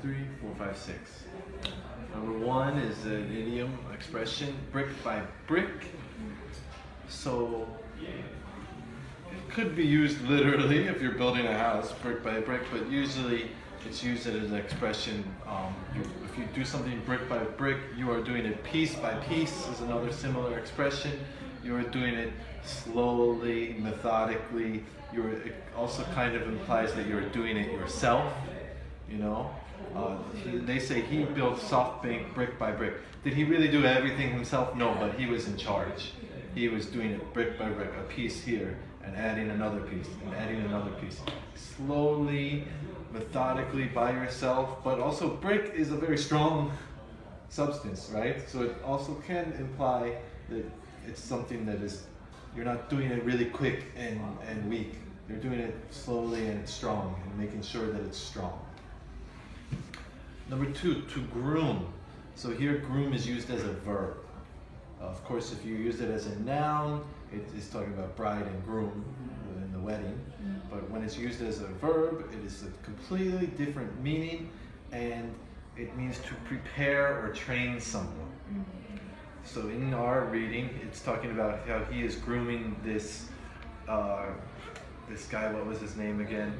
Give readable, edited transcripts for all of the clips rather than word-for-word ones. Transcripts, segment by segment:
three, four, five, six. Number one is an idiom expression, brick by brick. So it could be used literally if you're building a house, brick by brick, but usually it's used as an expression. If you do something brick by brick, you are doing it piece by piece is another similar expression. You are doing it slowly, methodically. It also kind of implies that you're doing it yourself, you know. They say he built SoftBank brick by brick. Did he really do everything himself? No, but he was in charge. He was doing it brick by brick, a piece here, and adding another piece, and adding another piece. Slowly, methodically, by yourself, but also brick is a very strong substance, right? So it also can imply that it's something that is, you're not doing it really quick and weak. You're doing it slowly and strong, and making sure that it's strong. Number two, to groom. So here groom is used as a verb. Of course, if you use it as a noun, it is talking about bride and groom in the wedding. But when it's used as a verb, it is a completely different meaning, and it means to prepare or train someone. So in our reading, it's talking about how he is grooming this guy. What was his name again?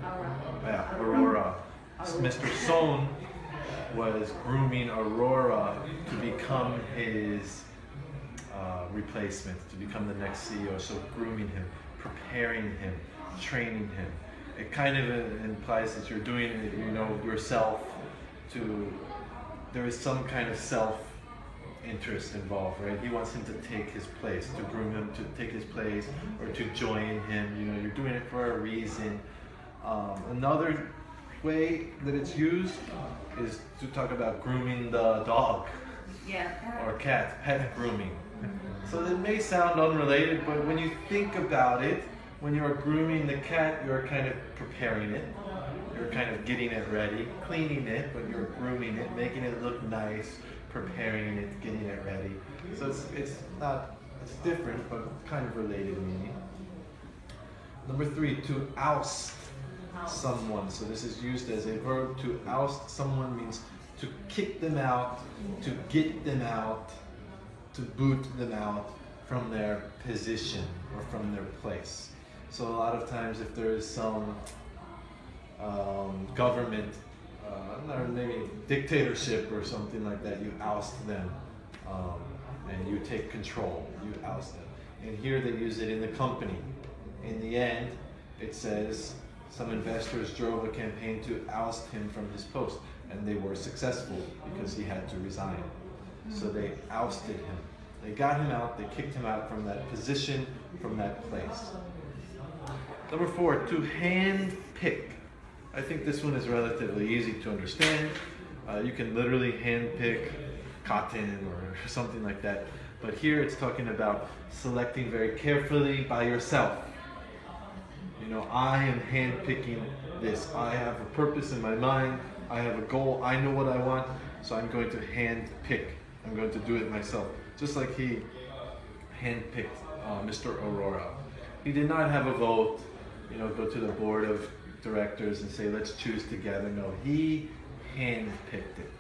Aurora. Mr. Son was grooming Aurora to become his replacement, to become the next CEO. So grooming him, preparing him, training him. It kind of implies that you're doing it, you know, yourself. There is some kind of self-interest involved, right? He wants him to take his place, to groom him to take his place, or to join him. You know, you're doing it for a reason. Another way that it's used is to talk about grooming the dog or cat, pet grooming. So it may sound unrelated, but when you think about it, when you're grooming the cat, you're kind of preparing it. You're kind of getting it ready, cleaning it, but you're grooming it, making it look nice, preparing it, getting it ready. So it's different, but kind of related meaning. Number three, to oust someone. So this is used as a verb. To oust someone means to kick them out, to get them out, to boot them out from their position or from their place. So a lot of times if there is some government, maybe dictatorship or something like that, you oust them and you take control, you oust them. And here they use it in the company. In the end, it says some investors drove a campaign to oust him from his post, and they were successful because he had to resign. So they ousted him. They got him out, they kicked him out from that position, from that place. Number four, to hand pick. I think this one is relatively easy to understand. You can literally hand pick cotton or something like that. But here it's talking about selecting very carefully by yourself. You know, I am hand picking this. I have a purpose in my mind. I have a goal. I know what I want. So I'm going to hand pick. I'm going to do it myself. Just like he hand picked Mr. Aurora. He did not have a vote, you know, go to the board of directors and say, let's choose together. No, he hand picked it.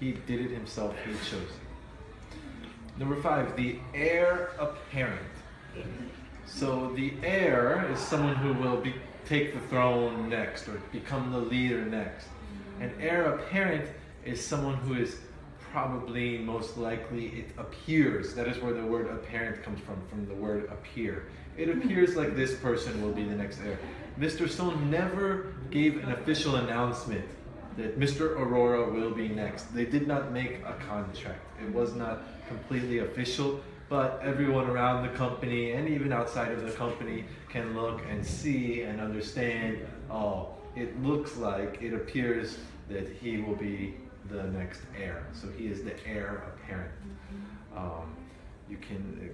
He did it himself. He chose it. Number five, the heir apparent. So the heir is someone who will take the throne next or become the leader next. An heir apparent is someone who is probably, most likely, it appears. That is where the word apparent comes from the word appear. It appears like this person will be the next heir. Mr. Son never gave an official announcement that Mr. Aurora will be next. They did not make a contract. It was not completely official, but everyone around the company and even outside of the company can look and see and understand, oh, it looks like, it appears that he will be the next heir. So he is the heir apparent. It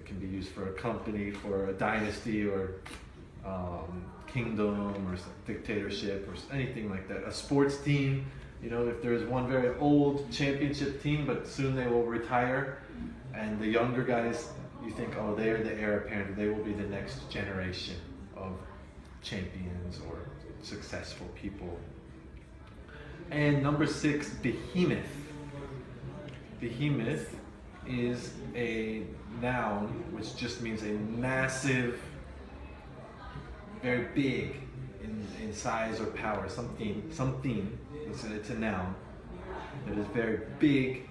can be used for a company, for a dynasty, or kingdom, or dictatorship, or anything like that. A sports team, you know, if there's one very old championship team, but soon they will retire, and the younger guys, you think, oh, they're the heir apparent. They will be the next generation of champions or successful people. And number 6, behemoth. Behemoth is a noun which just means a massive, very big in size or power. Something. It's a noun that is very big,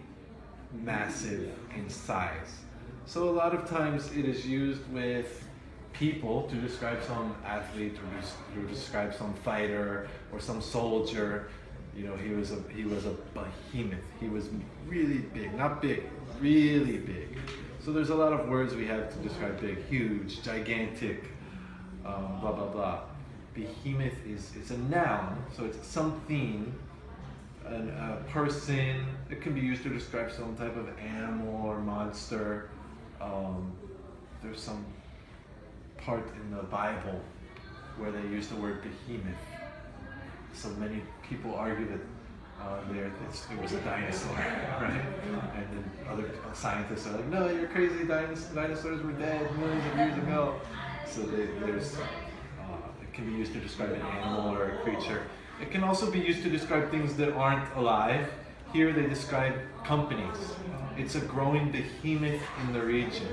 massive in size. So a lot of times it is used with people to describe some athlete or to describe some fighter or some soldier. You know, he was a behemoth. He was really big, not big, really big. So there's a lot of words we have to describe big: huge, gigantic, blah blah blah. Behemoth is a noun, so it's something, a person. It can be used to describe some type of animal or monster. There's some part in the Bible where they use the word behemoth. So many people argue that it was a dinosaur, right? And then other scientists are like, no, you're crazy, dinosaurs were dead millions of years ago. So it can be used to describe an animal or a creature. It can also be used to describe things that aren't alive. Here they describe companies. It's a growing behemoth in the region.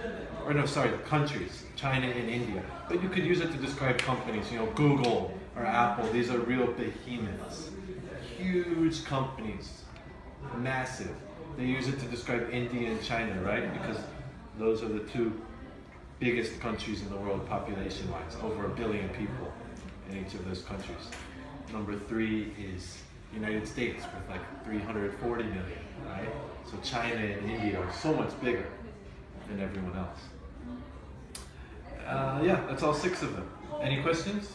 Or no, sorry, countries, China and India. But you could use it to describe companies, you know, Google or Apple. These are real behemoths. Huge companies, massive. They use it to describe India and China, right? Because those are the two biggest countries in the world population-wise, over 1 billion people in each of those countries. Number 3 is United States with like 340 million, right? So China and India are so much bigger than everyone else. Yeah, that's all 6 of them. Any questions?